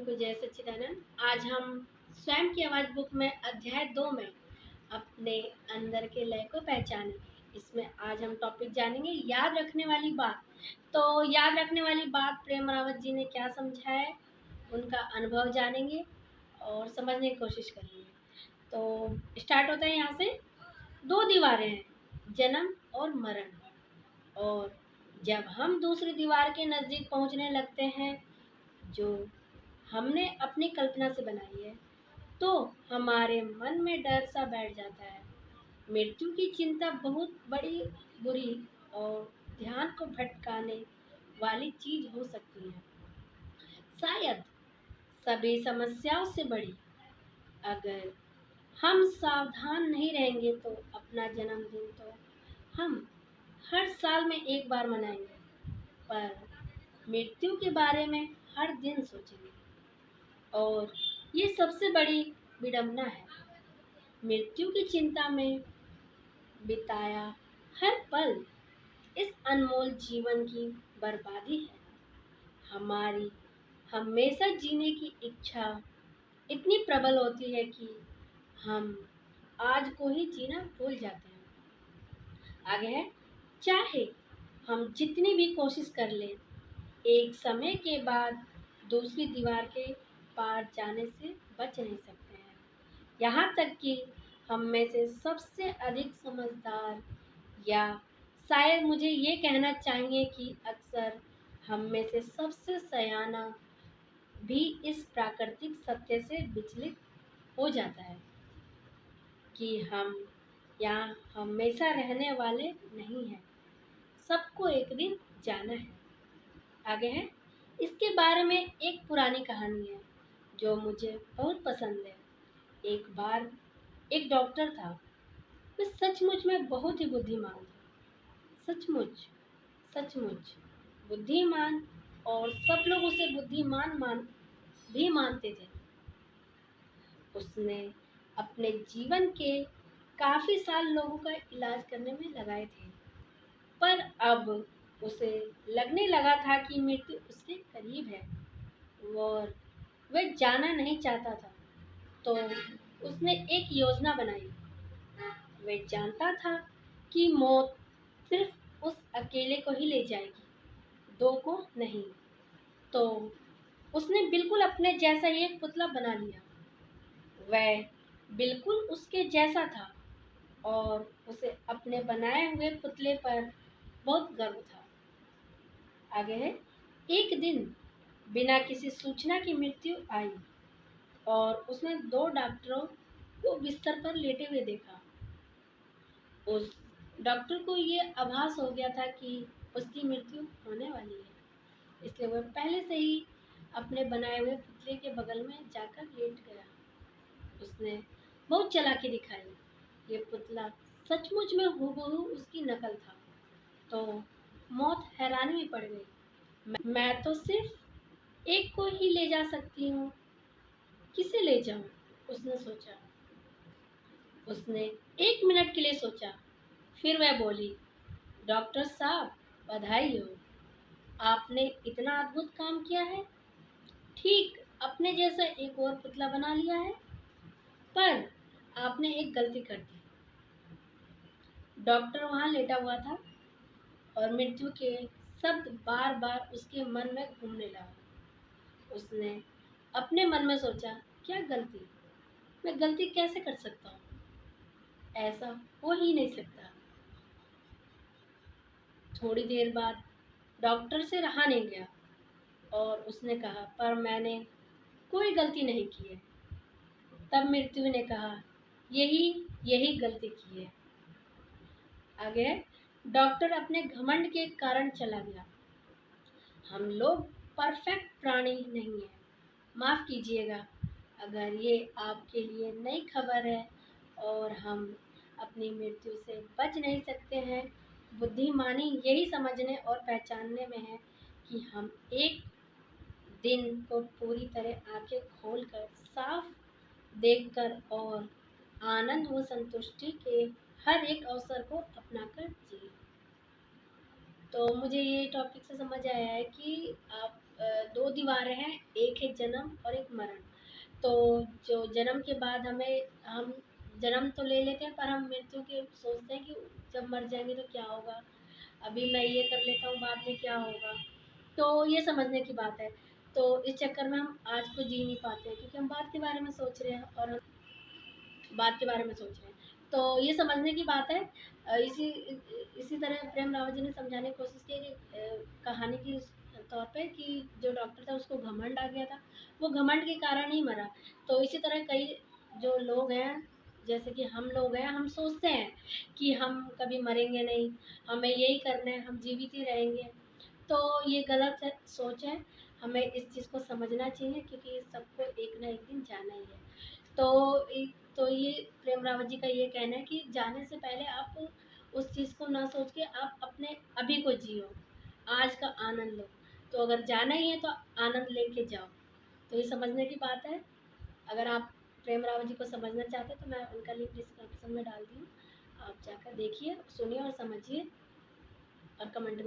को जय सच्चिदानंद। आज हम स्वयं की आवाज बुक में अध्याय 2 में अपने अंदर के लय को पहचानेंगे। इसमें आज हम टॉपिक जानेंगे याद रखने वाली बात। तो याद रखने वाली बात प्रेम रावत जी ने क्या समझा है, उनका अनुभव जानेंगे और समझने की कोशिश करेंगे। तो स्टार्ट होता है यहाँ से। 2 दीवारें हैं, जन्म और मरण। और जब हम दूसरी दीवार के नज़दीक पहुँचने लगते हैं जो हमने अपनी कल्पना से बनाई है, तो हमारे मन में डर सा बैठ जाता है। मृत्यु की चिंता बहुत बड़ी, बुरी और ध्यान को भटकाने वाली चीज हो सकती है, शायद सभी समस्याओं से बड़ी। अगर हम सावधान नहीं रहेंगे तो अपना जन्मदिन तो हम हर साल में एक बार मनाएंगे, पर मृत्यु के बारे में हर दिन सोचेंगे। और ये सबसे बड़ी विडंबना है। मृत्यु की चिंता में बिताया हर पल इस अनमोल जीवन की बर्बादी है। हमारी हमेशा जीने की इच्छा इतनी प्रबल होती है कि हम आज को ही जीना भूल जाते हैं। आगे है, चाहे हम जितनी भी कोशिश कर लें, एक समय के बाद दूसरी दीवार के पार जाने से बच नहीं सकते हैं। यहाँ तक कि हम में से सबसे अधिक समझदार, या शायद मुझे ये कहना चाहिए कि अक्सर हम में से सबसे सयाना भी इस प्राकृतिक सत्य से विचलित हो जाता है कि हम यहाँ हमेशा रहने वाले नहीं हैं, सबको एक दिन जाना है। आगे है, इसके बारे में एक पुरानी कहानी है जो मुझे बहुत पसंद है। एक बार एक डॉक्टर था, वह सचमुच में बहुत ही बुद्धिमान था। सचमुच सचमुच बुद्धिमान, और सब लोग उसे बुद्धिमान भी मानते थे। उसने अपने जीवन के काफी साल लोगों का इलाज करने में लगाए थे, पर अब उसे लगने लगा था कि मृत्यु उसके करीब है और वह जाना नहीं चाहता था। तो उसने एक योजना बनाई। वह जानता था कि मौत सिर्फ उस अकेले को ही ले जाएगी, दो को नहीं। तो उसने बिल्कुल अपने जैसा ही एक पुतला बना लिया। वह बिल्कुल उसके जैसा था और उसे अपने बनाए हुए पुतले पर बहुत गर्व था। आगे है, एक दिन बिना किसी सूचना की मृत्यु आई और उसने 2 डॉक्टरों को बिस्तर पर लेटे हुए देखा। उस डॉक्टर को ये आभास हो गया था कि उसकी मृत्यु होने वाली है, इसलिए वह पहले से ही अपने बनाए हुए पुतले के बगल में जाकर लेट गया। उसने बहुत चालाकी दिखाई। ये पुतला सचमुच में हूबहू उसकी नकल था। तो मौत हैरानी में पड़ गई। मैं तो सिर्फ एक को ही ले जा सकती हूँ, किसे ले जाऊं? उसने सोचा। उसने 1 मिनट के लिए सोचा, फिर वह बोली, डॉक्टर साहब, बधाई हो, आपने इतना अद्भुत काम किया है। ठीक अपने जैसा एक और पुतला बना लिया है, पर आपने एक गलती कर दी। डॉक्टर वहां लेटा हुआ था और मृत्यु के शब्द बार बार उसके मन में घूमने लगा। उसने अपने मन में सोचा, क्या गलती? मैं गलती कैसे कर सकता हूँ? ऐसा हो ही नहीं सकता। थोड़ी देर बाद डॉक्टर से रहा नहीं गया और उसने कहा, पर मैंने कोई गलती नहीं की है। तब मृत्यु ने कहा, यही यही गलती की है। आगे है, डॉक्टर अपने घमंड के कारण चला गया। हम लोग परफेक्ट प्राणी नहीं है। माफ कीजिएगा अगर ये आपके लिए नई खबर है और हम अपनी मृत्यु से बच नहीं सकते हैं। बुद्धिमानी यही समझने और पहचानने में है कि हम एक दिन को पूरी तरह आंखें खोलकर, साफ देखकर और आनंद व संतुष्टि के हर एक अवसर को अपनाकर जिए। तो मुझे ये टॉपिक से समझ आया है कि आप दो दीवारें हैं, एक है जन्म और एक मरण। तो जो जन्म के बाद हम जन्म तो ले लेते हैं, पर हम मृत्यु के सोचते हैं कि जब मर जाएंगे तो क्या होगा, अभी मैं ये कर लेता हूँ, बाद में क्या होगा। तो ये समझने की बात है। तो इस चक्कर में हम आज को जी नहीं पाते हैं, क्योंकि हम बाद के बारे में सोच रहे हैं और हम बाद के बारे में सोच रहे हैं। तो ये समझने की बात है। इसी तरह प्रेम रावत जी ने समझाने की कोशिश की कि कहानी की तौर पे कि जो डॉक्टर था उसको घमंड आ गया था, वो घमंड के कारण ही मरा। तो इसी तरह कई जो लोग हैं, जैसे कि हम लोग हैं, हम सोचते हैं कि हम कभी मरेंगे नहीं, हमें यही करना है, हम जीवित ही रहेंगे। तो ये गलत है, सोच है। हमें इस चीज़ को समझना चाहिए, क्योंकि सबको एक ना एक दिन जाना ही है। तो ये प्रेम रावत जी का ये कहना है कि जाने से पहले आप उस चीज़ को ना सोच के आप अपने अभी को जियो, आज का आनंद लो। तो अगर जाना ही है तो आनंद लेके जाओ। तो ये समझने की बात है। अगर आप प्रेम रावत जी को समझना चाहते हैं तो मैं उनका लिंक डिस्क्रिप्शन में डाल दी हूँ, आप जाकर देखिए, सुनिए और समझिए और कमेंट